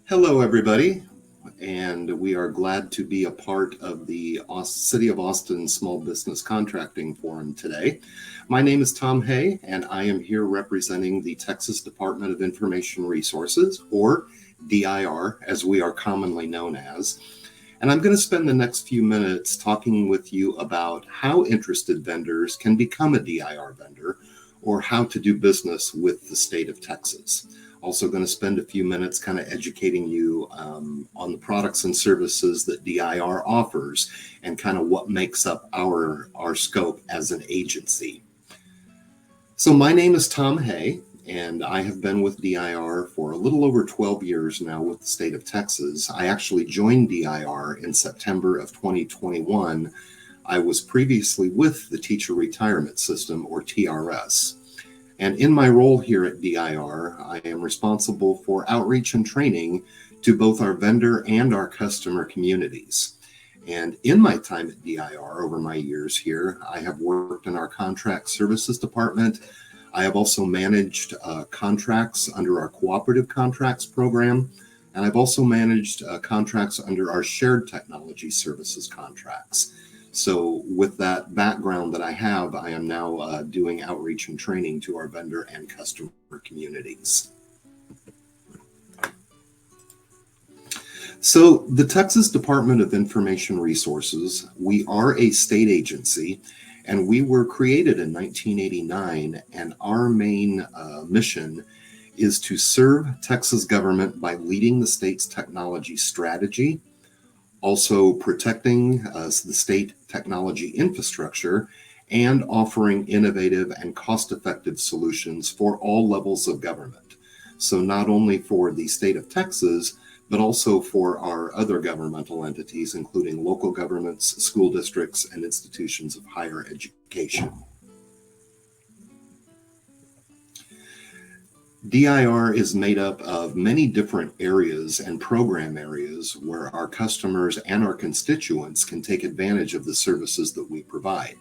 Hello, everybody, and we are glad to be a part of the City of Austin Small Business Contracting Forum today. My name is Tom Hay, and I am here representing the Texas Department of Information Resources, or DIR, as we are commonly known as. And I'm going to spend the next few minutes talking with you about how interested vendors can become a DIR vendor, or how to do business with the state of Texas. Also going to spend a few minutes kind of educating you on the products and services that DIR offers and kind of what makes up our scope as an agency. So my name is Tom Hay, and I have been with DIR for a little over 12 years now with the state of Texas. I actually joined DIR in September of 2021. I was previously with the Teacher Retirement System, or TRS. And in my role here at DIR, I am responsible for outreach and training to both our vendor and our customer communities. And in my time at DIR, over my years here, I have worked in our contract services department. I have also managed contracts under our cooperative contracts program. And I've also managed contracts under our shared technology services contracts. So with that background that I have, I am now doing outreach and training to our vendor and customer communities. So the Texas Department of Information Resources, we are a state agency, and we were created in 1989, and our main mission is to serve Texas government by leading the state's technology strategy, also protecting the state technology infrastructure, and offering innovative and cost-effective solutions for all levels of government. So not only for the state of Texas, but also for our other governmental entities, including local governments, school districts, and institutions of higher education. DIR is made up of many different areas and program areas where our customers and our constituents can take advantage of the services that we provide.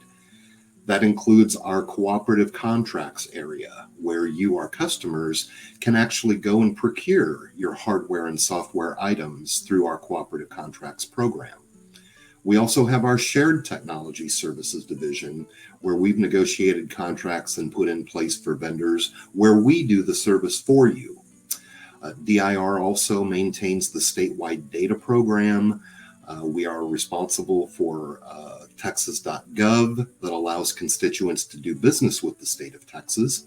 That includes our cooperative contracts area, where you, our customers, can actually go and procure your hardware and software items through our cooperative contracts program. We also have our shared technology services division, where we've negotiated contracts and put in place for vendors where we do the service for you. DIR also maintains the statewide data program. We are responsible for texas.gov that allows constituents to do business with the state of Texas.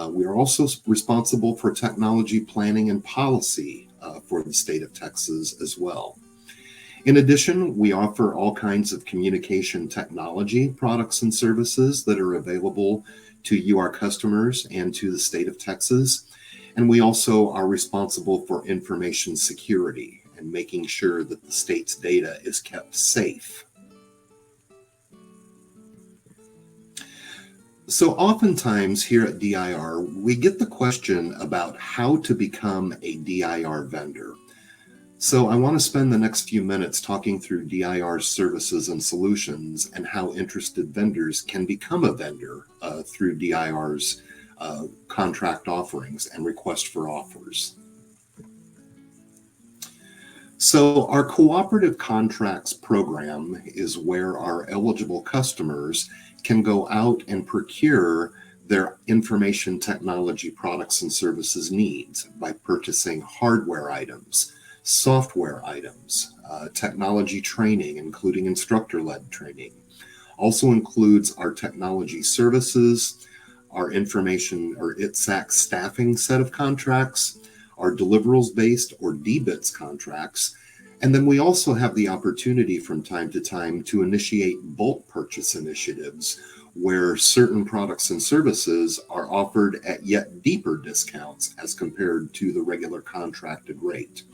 We are also responsible for technology planning and policy for the state of Texas as well. In addition, we offer all kinds of communication technology products and services that are available to you, our customers, and to the state of Texas. And we also are responsible for information security and making sure that the state's data is kept safe. So oftentimes here at DIR, we get the question about how to become a DIR vendor. So I want to spend the next few minutes talking through DIR's services and solutions and how interested vendors can become a vendor through DIR's contract offerings and request for offers. So our cooperative contracts program is where our eligible customers can go out and procure their information technology products and services needs by purchasing hardware items, software items, technology training, including instructor-led training. Also includes our technology services, our information or ITSAC staffing set of contracts, our deliverables-based or DBITS contracts, and then we also have the opportunity from time to time to initiate bulk purchase initiatives where certain products and services are offered at yet deeper discounts as compared to the regular contracted rate.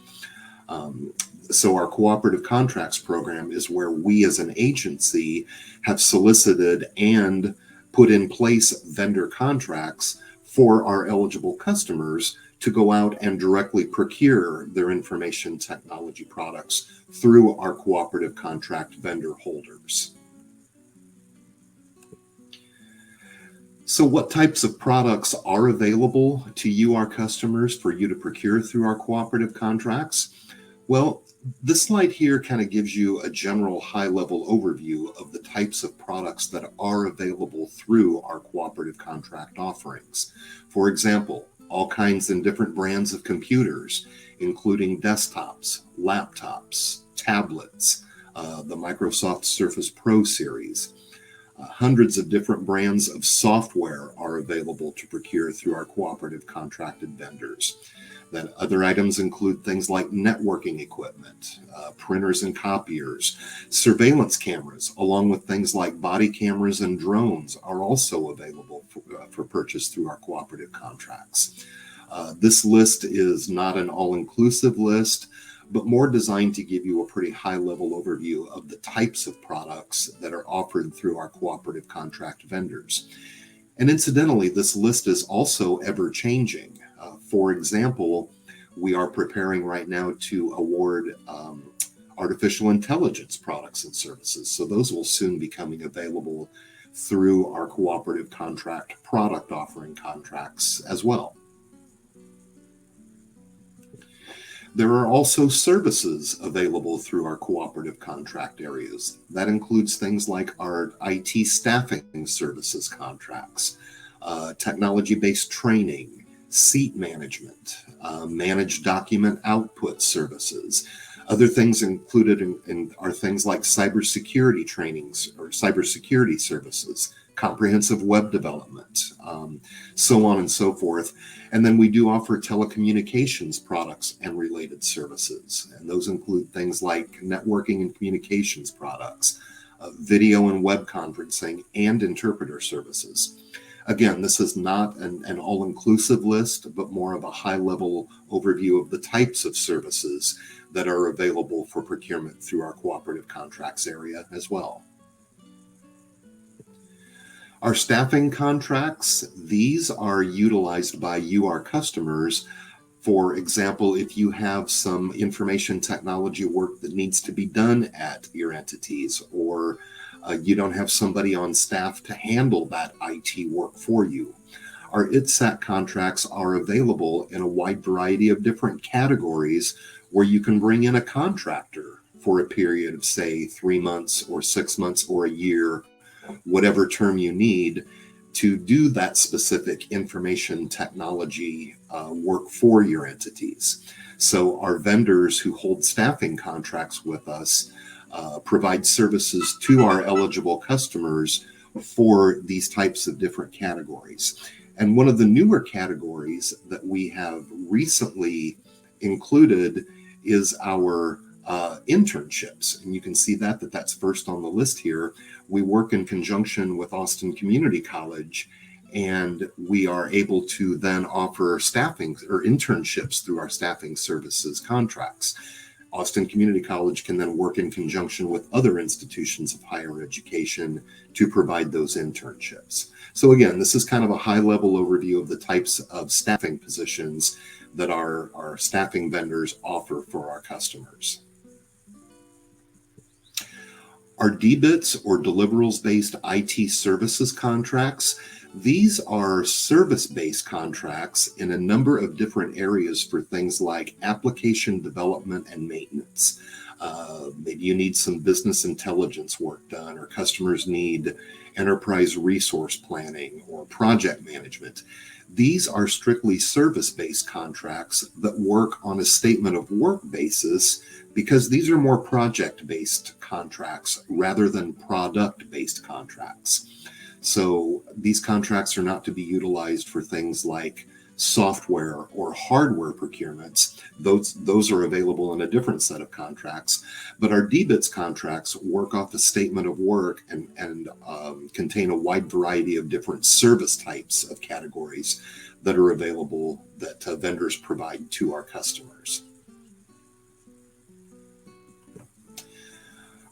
So our cooperative contracts program is where we as an agency have solicited and put in place vendor contracts for our eligible customers to go out and directly procure their information technology products through our cooperative contract vendor holders. So what types of products are available to you, our customers, for you to procure through our cooperative contracts? Well, this slide here kind of gives you a general high-level overview of the types of products that are available through our cooperative contract offerings. For example, all kinds and different brands of computers, including desktops, laptops, tablets, the Microsoft Surface Pro series. Hundreds of different brands of software are available to procure through our cooperative contracted vendors. Then other items include things like networking equipment, printers and copiers, surveillance cameras, along with things like body cameras and drones are also available for purchase through our cooperative contracts. This list is not an all-inclusive list, but more designed to give you a pretty high-level overview of the types of products that are offered through our cooperative contract vendors. And incidentally, this list is also ever-changing. For example, we are preparing right now to award artificial intelligence products and services. So those will soon be coming available through our cooperative contract product offering contracts as well. There are also services available through our cooperative contract areas. That includes things like our IT staffing services contracts, technology-based training, seat management, managed document output services. Other things included in are things like cybersecurity trainings or cybersecurity services, comprehensive web development, so on and so forth. And then we do offer telecommunications products and related services. And those include things like networking and communications products, video and web conferencing, and interpreter services. Again, this is not an all-inclusive list, but more of a high-level overview of the types of services that are available for procurement through our cooperative contracts area as well. Our staffing contracts, these are utilized by you, our customers. For example, if you have some information technology work that needs to be done at your entities, or you don't have somebody on staff to handle that IT work for you. Our ITSAT contracts are available in a wide variety of different categories where you can bring in a contractor for a period of, say, 3 months or 6 months or a year, whatever term you need, to do that specific information technology work for your entities. So our vendors who hold staffing contracts with us provide services to our eligible customers for these types of different categories. And one of the newer categories that we have recently included is our internships. And you can see that's first on the list here. We work in conjunction with Austin Community College, and we are able to then offer staffing or internships through our staffing services contracts. Austin Community College can then work in conjunction with other institutions of higher education to provide those internships. So again, this is kind of a high-level overview of the types of staffing positions that our staffing vendors offer for our customers. Our DBITs, or deliverables-based IT services contracts, these are service-based contracts in a number of different areas for things like application development and maintenance. Maybe you need some business intelligence work done, or customers need enterprise resource planning or project management. These are strictly service-based contracts that work on a statement of work basis, because these are more project-based contracts rather than product-based contracts. So these contracts are not to be utilized for things like software or hardware procurements. Those are available in a different set of contracts. But our DBITS contracts work off a statement of work and contain a wide variety of different service types of categories that are available that vendors provide to our customers.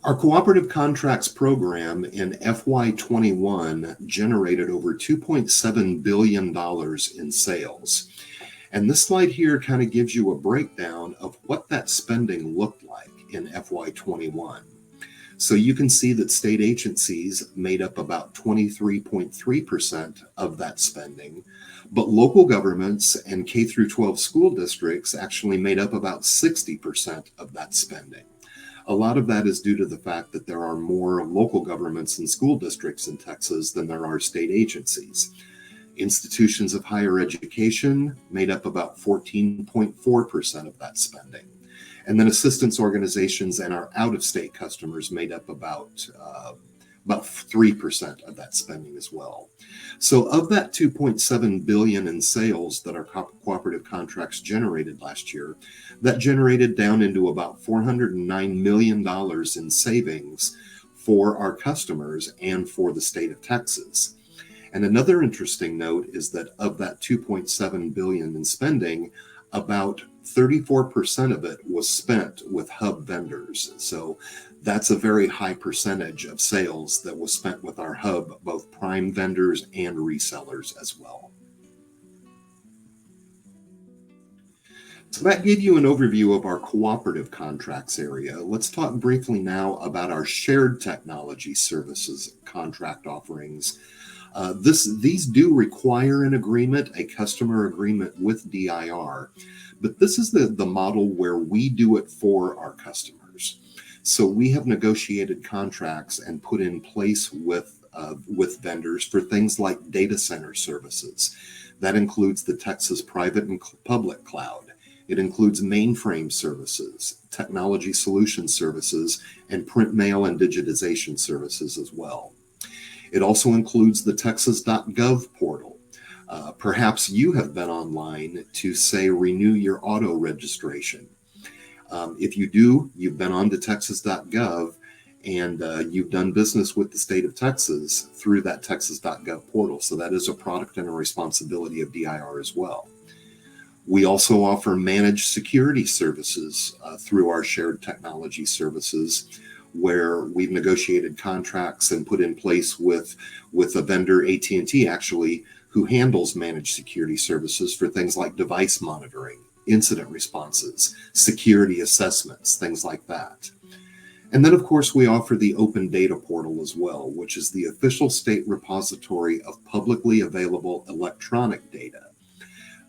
Our cooperative contracts program in FY21 generated over $2.7 billion in sales. And this slide here kind of gives you a breakdown of what that spending looked like in FY21. So you can see that state agencies made up about 23.3% of that spending, but local governments and K through 12 school districts actually made up about 60% of that spending. A lot of that is due to the fact that there are more local governments and school districts in Texas than there are state agencies. Institutions of higher education made up about 14.4% of that spending. And then assistance organizations and our out-of-state customers made up about 3% of that spending as well. So of that $2.7 billion in sales that our cooperative contracts generated last year, that generated down into about $409 million in savings for our customers and for the state of Texas. And another interesting note is that of that $2.7 billion in spending, about 34% of it was spent with hub vendors. So that's a very high percentage of sales that was spent with our hub, both prime vendors and resellers as well. So that gave you an overview of our cooperative contracts area. Let's talk briefly now about our shared technology services contract offerings. These do require an agreement, a customer agreement with DIR, but this is the model where we do it for our customers. So we have negotiated contracts and put in place with vendors for things like data center services. That includes the Texas private and public cloud. It includes mainframe services, technology solution services, and print mail and digitization services as well. It also includes the texas.gov portal. Perhaps you have been online to, say, renew your auto registration. If you do, you've been on to texas.gov and you've done business with the state of Texas through that texas.gov portal. So that is a product and a responsibility of DIR as well. We also offer managed security services through our shared technology services, where we've negotiated contracts and put in place with a vendor, AT&T actually, who handles managed security services for things like device monitoring, incident responses, security assessments, things like that. And then, of course, we offer the Open Data Portal as well, which is the official state repository of publicly available electronic data.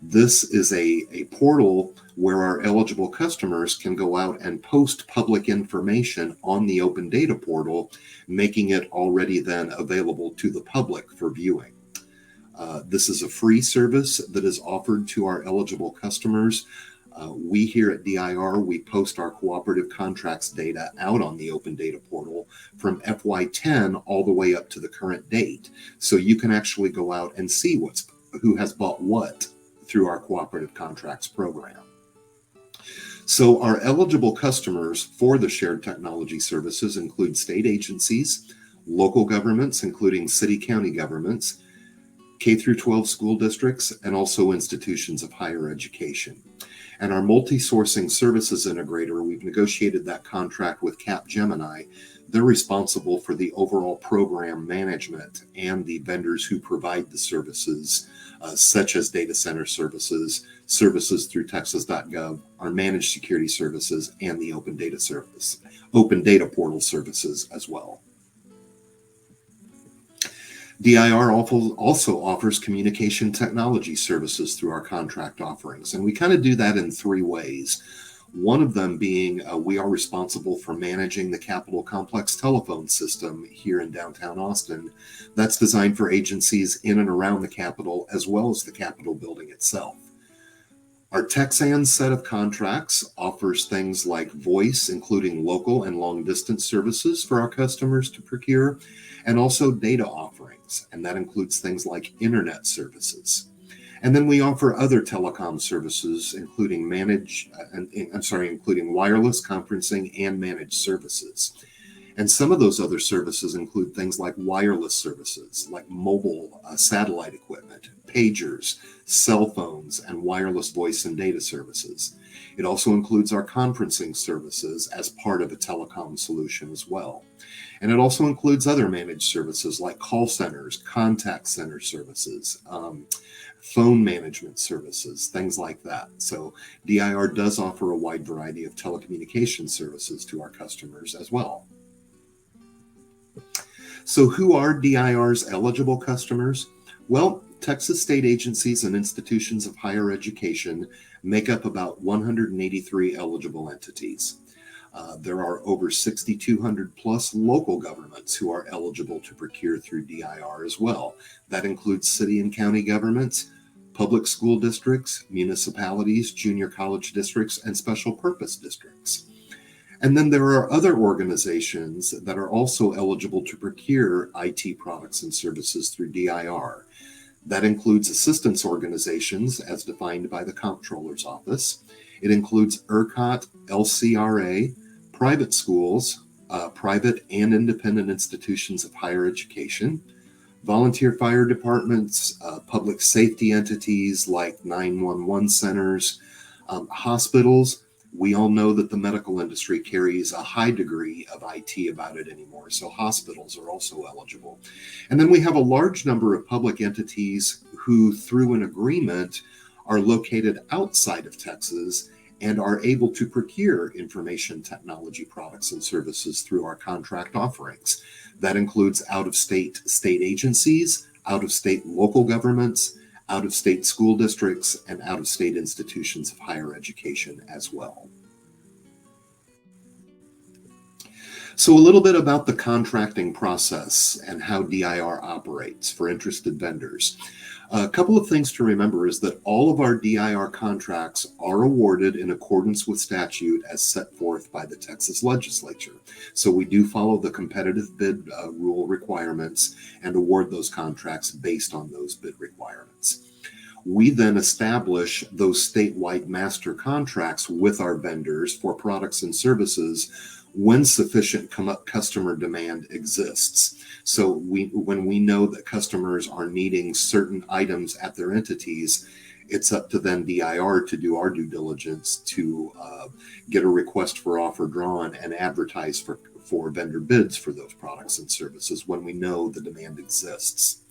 This is a portal where our eligible customers can go out and post public information on the Open Data Portal, making it already then available to the public for viewing. This is a free service that is offered to our eligible customers. We here at DIR, we post our cooperative contracts data out on the Open Data Portal from FY10 all the way up to the current date. So you can actually go out and see who has bought what through our cooperative contracts program. So our eligible customers for the shared technology services include state agencies, local governments, including city county governments, K through 12 school districts, and also institutions of higher education. And our multi-sourcing services integrator, we've negotiated that contract with Capgemini. They're responsible for the overall program management and the vendors who provide the services, such as data center services, services through texas.gov, our managed security services, and the Open Data Portal services as well. DIR also offers communication technology services through our contract offerings, and we kind of do that in three ways. One of them being we are responsible for managing the Capitol Complex telephone system here in downtown Austin. That's designed for agencies in and around the Capitol, as well as the Capitol building itself. Our Texans set of contracts offers things like voice, including local and long distance services for our customers to procure, and also data offerings, and that includes things like internet services. And then we offer other telecom services, including including wireless conferencing and managed services. And some of those other services include things like wireless services, like mobile satellite equipment, pagers, cell phones, and wireless voice and data services. It also includes our conferencing services as part of a telecom solution as well. And it also includes other managed services like call centers, contact center services, phone management services, things like that. So DIR does offer a wide variety of telecommunication services to our customers as well. So who are DIR's eligible customers? Well, Texas state agencies and institutions of higher education make up about 183 eligible entities. There are over 6,200 plus local governments who are eligible to procure through DIR as well. That includes city and county governments, public school districts, municipalities, junior college districts, and special purpose districts. And then there are other organizations that are also eligible to procure IT products and services through DIR. That includes assistance organizations as defined by the Comptroller's Office. It includes ERCOT, LCRA, private schools, private and independent institutions of higher education, volunteer fire departments, public safety entities like 911 centers, hospitals. We all know that the medical industry carries a high degree of IT about it anymore, so hospitals are also eligible. And then we have a large number of public entities who, through an agreement, are located outside of Texas and are able to procure information technology products and services through our contract offerings. That includes out-of-state state agencies, out-of-state local governments, out-of-state school districts, and out-of-state institutions of higher education as well. So a little bit about the contracting process and how DIR operates for interested vendors. A couple of things to remember is that all of our DIR contracts are awarded in accordance with statute as set forth by the Texas legislature. So we do follow the competitive bid rule requirements and award those contracts based on those bid requirements. We then establish those statewide master contracts with our vendors for products and services when sufficient customer demand exists. So when we know that customers are needing certain items at their entities, it's up to then DIR to do our due diligence to get a request for offer drawn and advertise for vendor bids for those products and services when we know the demand exists.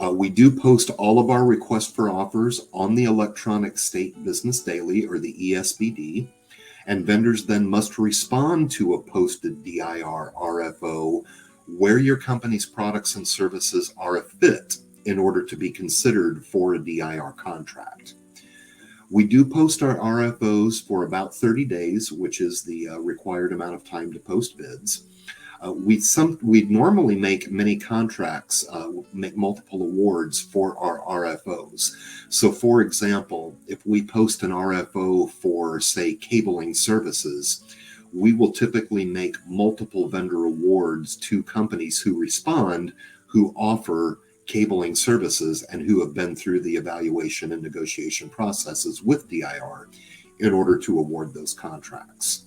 We do post all of our requests for offers on the Electronic State Business Daily, or the ESBD, and vendors then must respond to a posted DIR RFO where your company's products and services are a fit in order to be considered for a DIR contract. We do post our RFOs for about 30 days, which is the required amount of time to post bids. We normally make many contracts, make multiple awards for our RFOs. So for example, if we post an RFO for, say, cabling services, we will typically make multiple vendor awards to companies who respond, who offer cabling services and who have been through the evaluation and negotiation processes with DIR in order to award those contracts.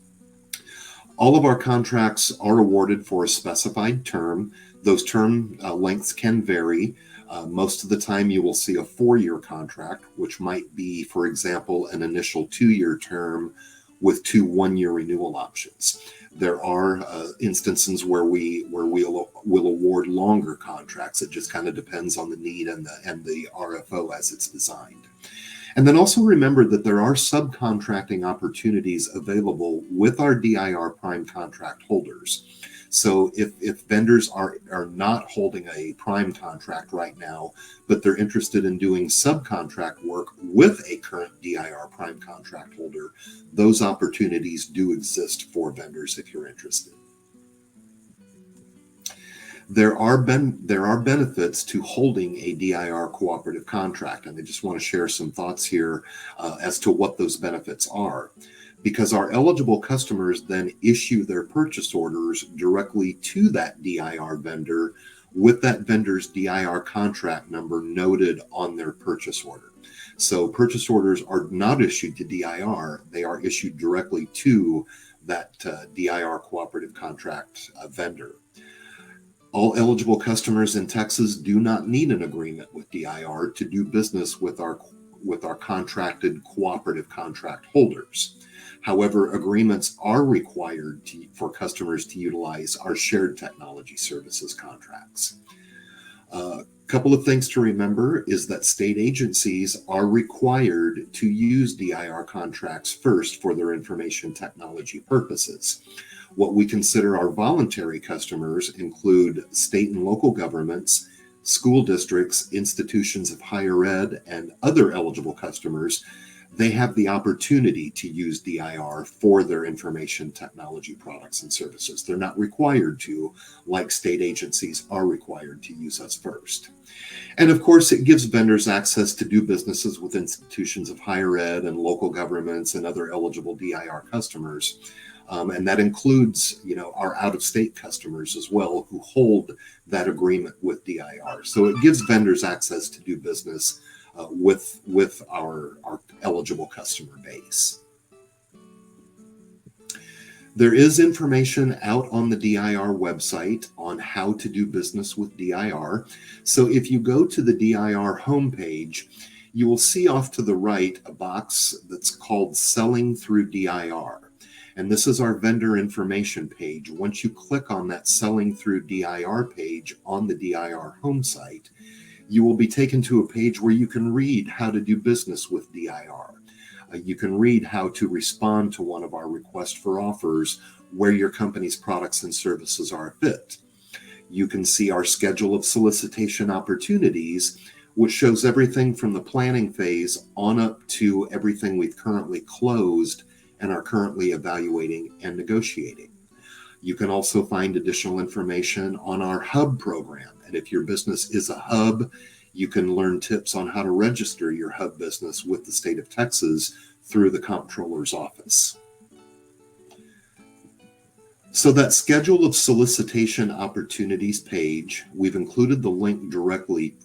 All of our contracts are awarded for a specified term. Those term lengths can vary. Most of the time you will see a 4-year contract, which might be, for example, an initial 2-year term with 2 1-year renewal options. There are instances where we'll award longer contracts. It just kind of depends on the need and the RFO as it's designed. And then also remember that there are subcontracting opportunities available with our DIR prime contract holders. So if vendors are not holding a prime contract right now, but they're interested in doing subcontract work with a current DIR prime contract holder, those opportunities do exist for vendors if you're interested. There are benefits to holding a DIR cooperative contract, and I just want to share some thoughts here as to what those benefits are. Because our eligible customers then issue their purchase orders directly to that DIR vendor with that vendor's DIR contract number noted on their purchase order. So purchase orders are not issued to DIR, they are issued directly to that DIR cooperative contract vendor. All eligible customers in Texas do not need an agreement with DIR to do business with our contracted cooperative contract holders. However, agreements are required for customers to utilize our shared technology services contracts. A couple of things to remember is that state agencies are required to use DIR contracts first for their information technology purposes. What we consider our voluntary customers include state and local governments, school districts, institutions of higher ed, and other eligible customers. They have the opportunity to use DIR for their information technology products and services. They're not required to, like state agencies are required to use us first. And of course, it gives vendors access to do businesses with institutions of higher ed and local governments and other eligible DIR customers. And that includes, our out-of-state customers as well who hold that agreement with DIR. So it gives vendors access to do business with our eligible customer base. There is information out on the DIR website on how to do business with DIR. So if you go to the DIR homepage, you will see off to the right a box that's called Selling Through DIR. And this is our vendor information page. Once you click on that Selling Through DIR page on the DIR home site, you will be taken to a page where you can read how to do business with DIR. You can read how to respond to one of our requests for offers where your company's products and services are a fit. You can see our schedule of solicitation opportunities, which shows everything from the planning phase on up to everything we've currently closed and are currently evaluating and negotiating. You can also find additional information on our hub program. And if your business is a hub, you can learn tips on how to register your hub business with the state of Texas through the comptroller's office. So that schedule of solicitation opportunities page, we've included the link directly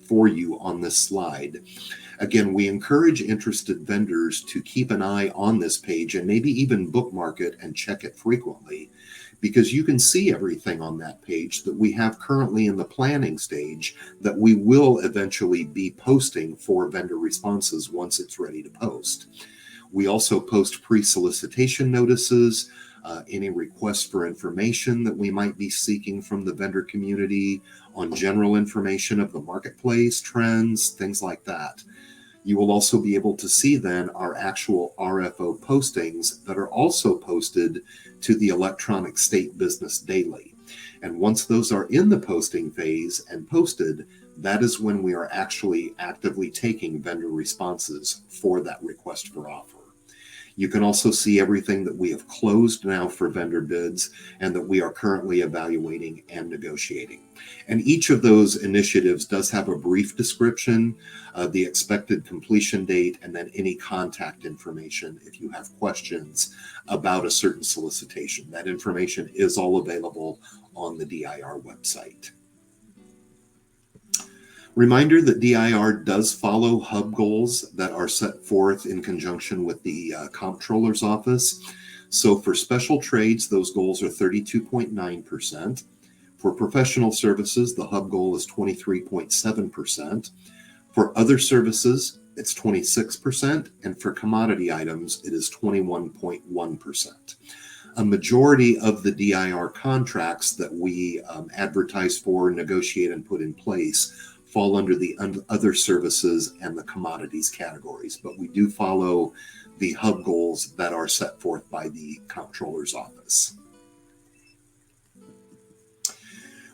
for you on this slide. Again, we encourage interested vendors to keep an eye on this page and maybe even bookmark it and check it frequently, because you can see everything on that page that we have currently in the planning stage that we will eventually be posting for vendor responses once it's ready to post. We also post pre-solicitation notices, any requests for information that we might be seeking from the vendor community on general information of the marketplace, trends, things like that. You will also be able to see then our actual RFO postings that are also posted to the electronic state business daily. And once those are in the posting phase and posted, that is when we are actually actively taking vendor responses for that request for offer. You can also see everything that we have closed now for vendor bids and that we are currently evaluating and negotiating. And each of those initiatives does have a brief description, the expected completion date, and then any contact information if you have questions about a certain solicitation. That information is all available on the DIR website. Reminder that DIR does follow hub goals that are set forth in conjunction with the comptroller's office. So for special trades, those goals are 32.9%. For professional services, the hub goal is 23.7%. For other services, it's 26%. And for commodity items, it is 21.1%. A majority of the DIR contracts that we advertise for, negotiate, and put in place fall under the other services and the commodities categories, but we do follow the hub goals that are set forth by the comptroller's office.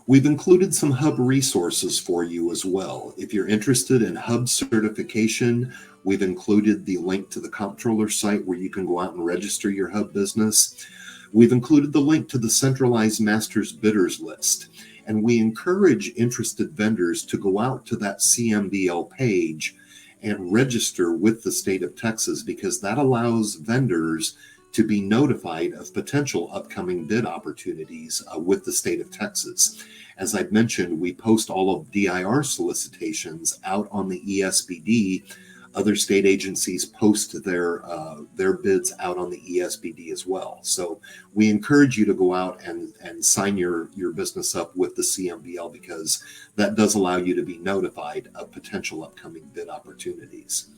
We've included some hub resources for you as well. If you're interested in hub certification, we've included the link to the comptroller site where you can go out and register your hub business. We've included the link to the centralized master's bidders list. And we encourage interested vendors to go out to that CMBL page and register with the state of Texas, because that allows vendors to be notified of potential upcoming bid opportunities with the state of Texas. As I've mentioned, we post all of DIR solicitations out on the ESBD. Other state agencies post their bids out on the ESBD as well. So we encourage you to go out and sign your business up with the CMBL, because that does allow you to be notified of potential upcoming bid opportunities.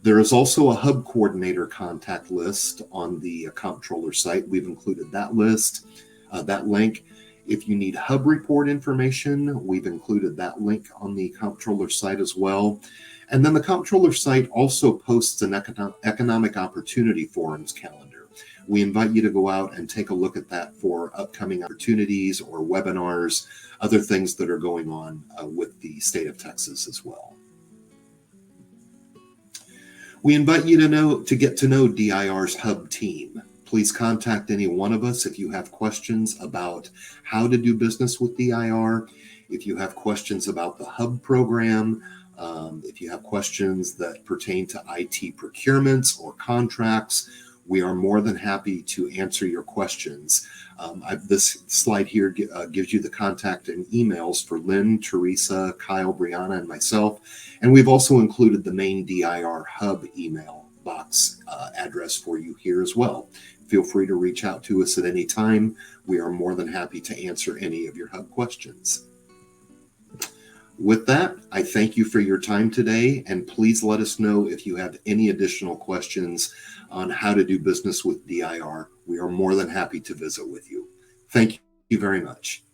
There is also a hub coordinator contact list on the comptroller site. We've included that list, that link. If you need hub report information, we've included that link on the comptroller site as well. And then the comptroller site also posts an economic opportunity forums calendar We invite you to go out and take a look at that for upcoming opportunities or webinars, other things that are going on with the state of Texas as well. We invite you to get to know DIR's Hub team. Please contact any one of us if you have questions about how to do business with DIR, if you have questions about the Hub program, if you have questions that pertain to IT procurements or contracts. We are more than happy to answer your questions. This slide here gives you the contact and emails for Lynn, Teresa, Kyle, Brianna, and myself. And we've also included the main DIR Hub email box address for you here as well. Feel free to reach out to us at any time. We are more than happy to answer any of your Hub questions. With that, I thank you for your time today, and please let us know if you have any additional questions on how to do business with DIR. We are more than happy to visit with you. Thank you very much.